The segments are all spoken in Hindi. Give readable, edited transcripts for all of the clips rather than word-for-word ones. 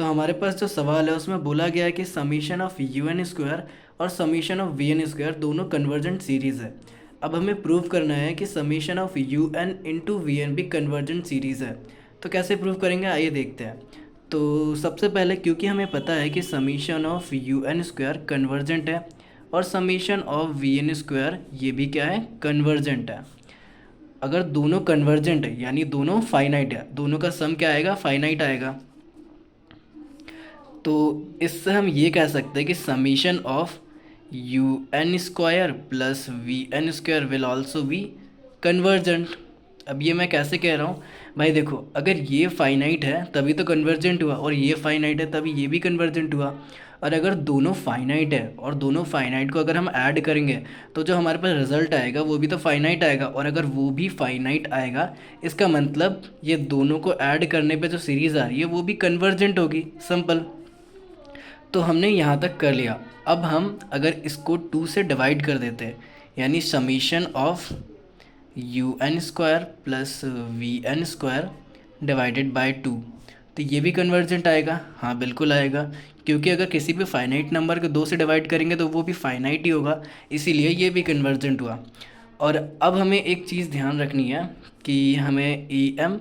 तो हमारे पास जो सवाल है उसमें बोला गया है कि summation of you N square और summation of V N square दोनों कन्वर्जेंट सीरीज़ है। अब हमें प्रूव करना है कि summation of you N into we n भी कन्वर्जेंट सीरीज़ है। तो कैसे प्रूव करेंगे, आइए देखते हैं। तो सबसे पहले क्योंकि हमें पता है कि summation of you N square convergent है और summation of V N square ये भी क्या है, कन्वर्जेंट है। अगर दोनों कन्वर्जेंट है यानी दोनों फाइनाइट है, दोनों का सम क्या आएगा, फाइनाइट आएगा। तो इससे हम ये कह सकते हैं कि summation of you N square plus V N square will also be convergent. अब ये मैं कैसे कह रहा हूँ भाई, देखो अगर ये फाइनाइट है तभी तो कन्वर्जेंट हुआ, और ये फाइनाइट है तभी ये भी कन्वर्जेंट हुआ। और अगर दोनों फाइनाइट है और दोनों फाइनाइट को अगर हम ऐड करेंगे तो जो हमारे पास रिजल्ट आएगा वो भी तो फाइनाइट आएगा, और अगर वो भी फाइनाइट आएगा इसका मतलब ये दोनों को ऐड करने पे जो सीरीज़ आ रही है वो भी कन्वर्जेंट होगी, सिंपल। तो हमने यहाँ तक कर लिया। अब हम अगर इसको 2 से डिवाइड कर देते हैं यानी summation of you N square plus V N square divided by 2, तो ये भी कन्वर्जेंट आएगा। हाँ बिल्कुल आएगा, क्योंकि अगर किसी भी फाइनाइट नंबर को 2 से डिवाइड करेंगे तो वो भी फाइनाइट ही होगा, इसीलिए ये भी कन्वर्जेंट हुआ। और अब हमें एक चीज़ ध्यान रखनी है कि हमें ई एम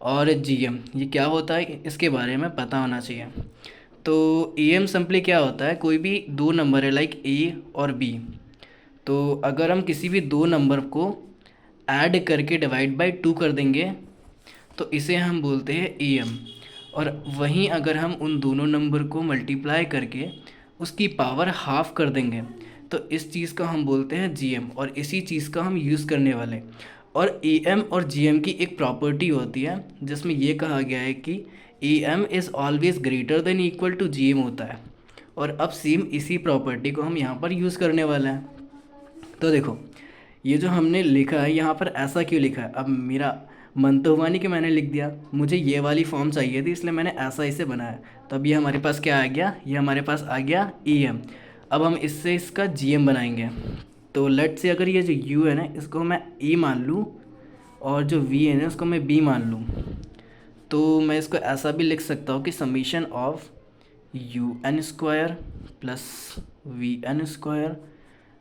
और जी एम ये क्या होता है इसके बारे में पता होना चाहिए। तो ई एम सिंपली क्या होता है, कोई भी दो नंबर है लाइक ए और बी, तो अगर हम किसी भी दो नंबर को ऐड करके डिवाइड बाय 2 कर देंगे तो इसे हम बोलते हैं ई एम। और वहीं अगर हम उन दोनों नंबर को मल्टीप्लाई करके उसकी पावर हाफ कर देंगे तो इस चीज़ को हम बोलते हैं जी एम, और इसी चीज़ का हम यूज़ करने वाले। और ई एम और जी एम की एक प्रॉपर्टी होती है जिसमें ये कहा गया है कि E M is always greater than equal to G M होता है। और अब सेम इसी प्रॉपर्टी को हम यहाँ पर यूज़ करने वाले हैं। तो देखो ये जो हमने लिखा है यहाँ पर ऐसा क्यों लिखा है, अब मेरा मन तो हुआ नहीं कि मैंने लिख दिया, मुझे ये वाली फॉर्म चाहिए थी इसलिए मैंने ऐसा इसे बनाया। तो अब ये हमारे पास क्या आ गया, ये हमारे पास आ गया ई एम। अब हम इससे इसका जी एम बनाएंगे। तो लेट से अगर ये जो यू है ना इसको मैं ई मान लूँ और जो वी है ना उसको मैं बी मान लूँ, तो मैं इसको ऐसा भी लिख सकता हूँ कि summation of you N square plus V N square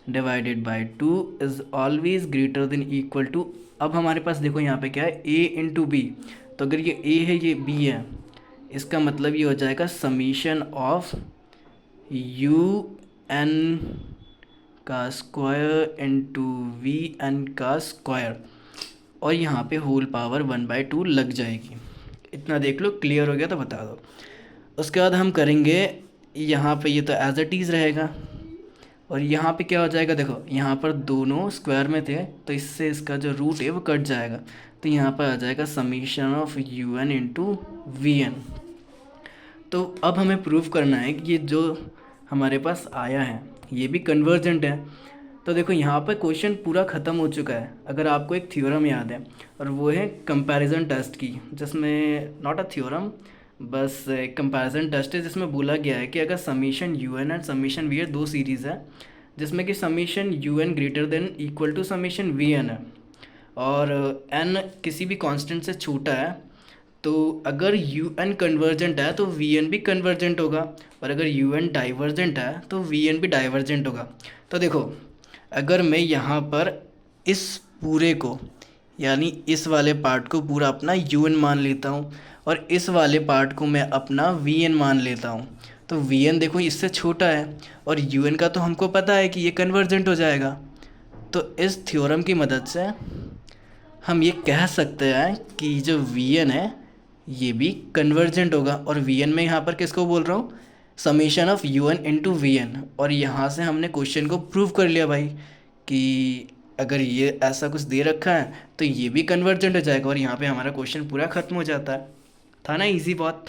divided by 2 is always greater than equal to. अब हमारे पास देखो यहाँ पे क्या है, ए इंटू बी। तो अगर ये ए है ये बी है, इसका मतलब ये हो जाएगा समीशन ऑफ यू एन का स्क्वायर इंटू वी एन का स्क्वायर, और यहाँ पे होल पावर 1/2 लग जाएगी। इतना देख लो, क्लियर हो गया तो बता दो। उसके बाद हम करेंगे यहाँ पे ये तो एज इट इज़ रहेगा, और यहाँ पे क्या हो जाएगा, देखो यहाँ पर दोनों स्क्वायर में थे तो इससे इसका जो रूट है वो कट जाएगा। तो यहाँ पर आ जाएगा summation of you N into we N. तो अब हमें प्रूव करना है कि ये जो हमारे पास आया है ये भी कन्वर्जेंट है। तो देखो यहाँ पर क्वेश्चन पूरा ख़त्म हो चुका है। अगर आपको एक थ्योरम याद है और वो है कंपैरिजन टेस्ट की, जिसमें नॉट अ थ्योरम बस एक कंपैरिजन टेस्ट है जिसमें बोला गया है कि अगर summation U N and summation V N दो सीरीज़ है जिसमें कि summation U N greater than equal to summation V N है और एन किसी भी कांस्टेंट से छोटा है, तो अगर यू एन कन्वर्जेंट है तो वी एन भी कन्वर्जेंट होगा, और अगर यू एन डाइवर्जेंट है तो वी एन भी डाइवर्जेंट होगा। तो देखो अगर मैं यहाँ पर इस पूरे को यानी इस वाले पार्ट को पूरा अपना यू एन मान लेता हूँ और इस वाले पार्ट को मैं अपना वी एन मान लेता हूँ, तो वी एन देखो इससे छोटा है और यू एन का तो हमको पता है कि ये कन्वर्जेंट हो जाएगा। तो इस थ्योरम की मदद से हम ये कह सकते हैं कि जो वी एन है ये भी कन्वर्जेंट होगा। और वी एन में यहाँ पर किसको बोल रहा हूँ, summation of you N into we N. और यहाँ से हमने क्वेश्चन को प्रूव कर लिया भाई कि अगर ये ऐसा कुछ दे रखा है तो ये भी कन्वर्जेंट हो जाएगा, और यहाँ पे हमारा क्वेश्चन पूरा ख़त्म हो जाता है। था ना इजी बहुत।